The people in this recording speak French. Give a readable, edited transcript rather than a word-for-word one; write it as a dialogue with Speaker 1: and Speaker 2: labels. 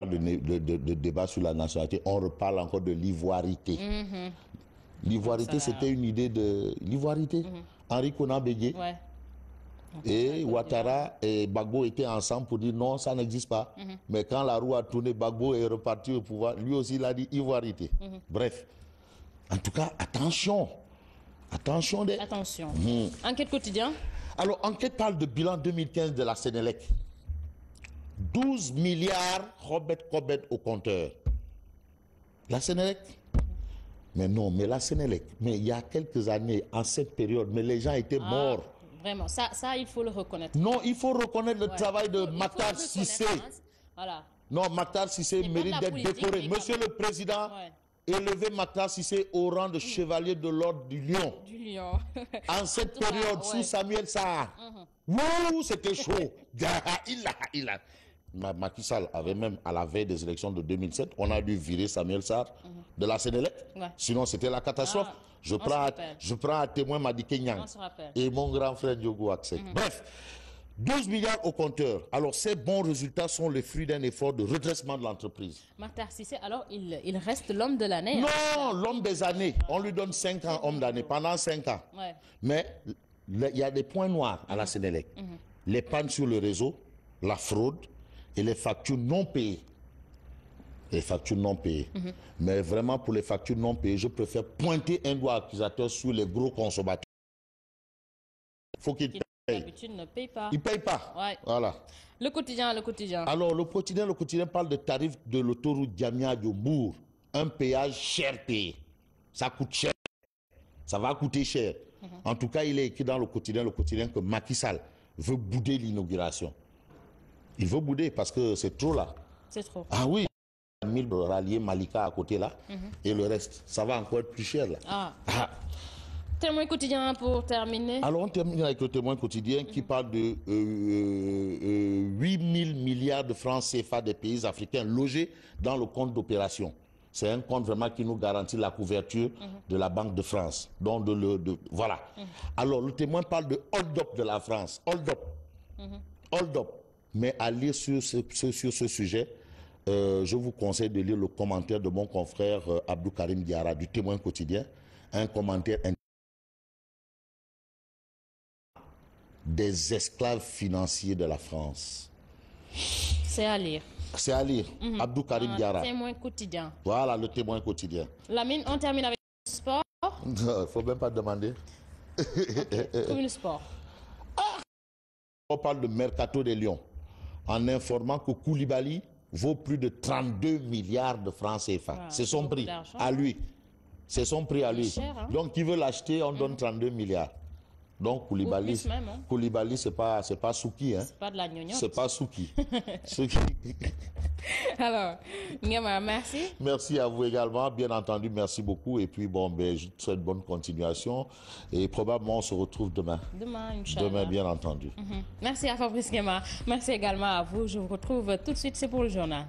Speaker 1: de débat sur la nationalité, on reparle encore de l'ivoirité. L'ivoirité, c'était une idée de... L'ivoirité, Henri Konan Bédié et Ouattara et Gbagbo étaient ensemble pour dire non, ça n'existe pas. Mais quand la roue a tourné, Gbagbo est reparti au pouvoir. Lui aussi, il a dit ivoirité. Bref. En tout cas, attention. Attention.
Speaker 2: Attention. Enquête quotidien.
Speaker 1: Alors, Enquête parle de bilan 2015 de la Sénélec. 12 milliards Robert Corbett au compteur. La Sénélec. Mais non, mais la Sénélec, mais il y a quelques années, en cette période, mais les gens étaient morts.
Speaker 2: Vraiment, ça, il faut le reconnaître.
Speaker 1: Non, il faut reconnaître le travail de Makhtar Cissé.
Speaker 2: Voilà.
Speaker 1: Non, Makhtar Cissé mérite d'être décoré. Monsieur le Président, élevez Makhtar Cissé au rang de chevalier de l'ordre du Lion.
Speaker 2: Du Lion.
Speaker 1: En cette période, sous Samuel Sarr. Wouh, c'était chaud. Il a. Macky Sall avait même, à la veille des élections de 2007, on a dû virer Samuel Sarr de la Sénélec. Sinon, c'était la catastrophe. Je prends à témoin Madické Niang et mon grand frère Diogo Aksek. Bref, 12 milliards au compteur. Alors, ces bons résultats sont le fruit d'un effort de redressement de l'entreprise.
Speaker 2: Makhtar Cissé, alors, il reste l'homme de l'année.
Speaker 1: Non, l'homme des années. On lui donne 5 ans, homme d'année, pendant 5 ans. Mais il y a des points noirs à la Sénélec. Les pannes sur le réseau, la fraude, et les factures non payées. Les factures non payées. Mais vraiment, pour les factures non payées, je préfère pointer un doigt accusateur sur les gros consommateurs. Il faut qu'ils payent.
Speaker 2: D'habitude, ne payent pas.
Speaker 1: Ils ne payent pas. Voilà.
Speaker 2: Le quotidien.
Speaker 1: Alors, le quotidien parle de tarifs de l'autoroute Diamia-Diobourg. Un péage cher payé. Ça coûte cher. Ça va coûter cher. En tout cas, il est écrit dans le quotidien que Macky Sall veut bouder l'inauguration. Il veut bouder parce que c'est trop là.
Speaker 2: C'est trop.
Speaker 1: Ah oui. 1000 ralliés Malika à côté là. Et le reste, ça va encore être plus cher là.
Speaker 2: Témoin quotidien pour terminer.
Speaker 1: Alors on termine avec le témoin quotidien qui parle de 8000 milliards de francs CFA des pays africains logés dans le compte d'opération. C'est un compte vraiment qui nous garantit la couverture de la Banque de France. Donc voilà. Alors le témoin parle de hold-up de la France. Hold-up. Mais à lire sur ce sujet, je vous conseille de lire le commentaire de mon confrère Abdou Karim Diarra du Témoin quotidien, un commentaire des esclaves financiers de la France.
Speaker 2: C'est à lire.
Speaker 1: C'est à lire. Abdou Karim Diarra.
Speaker 2: Témoin quotidien.
Speaker 1: Voilà le Témoin quotidien.
Speaker 2: Lamine, on termine avec le sport.
Speaker 1: Il ne faut même pas demander.
Speaker 2: Comme le sport.
Speaker 1: On parle de Mercato des Lions, en informant que Koulibaly vaut plus de 32 milliards de francs CFA. C'est son prix à lui. C'est son prix à lui.
Speaker 2: Cher, hein?
Speaker 1: Donc, qui veut l'acheter, on donne 32 milliards. Donc, Koulibaly, c'est pas Souki. Hein?
Speaker 2: C'est pas de la gnognotte.
Speaker 1: C'est pas Souki.
Speaker 2: Alors, Nguema, merci.
Speaker 1: Merci à vous également. Bien entendu, merci beaucoup. Et puis, bon, je te souhaite bonne continuation. Et probablement, on se retrouve demain.
Speaker 2: Demain, Inch'Allah.
Speaker 1: Demain, bien entendu.
Speaker 2: Merci à Fabrice Nguema. Merci également à vous. Je vous retrouve tout de suite. C'est pour le journal.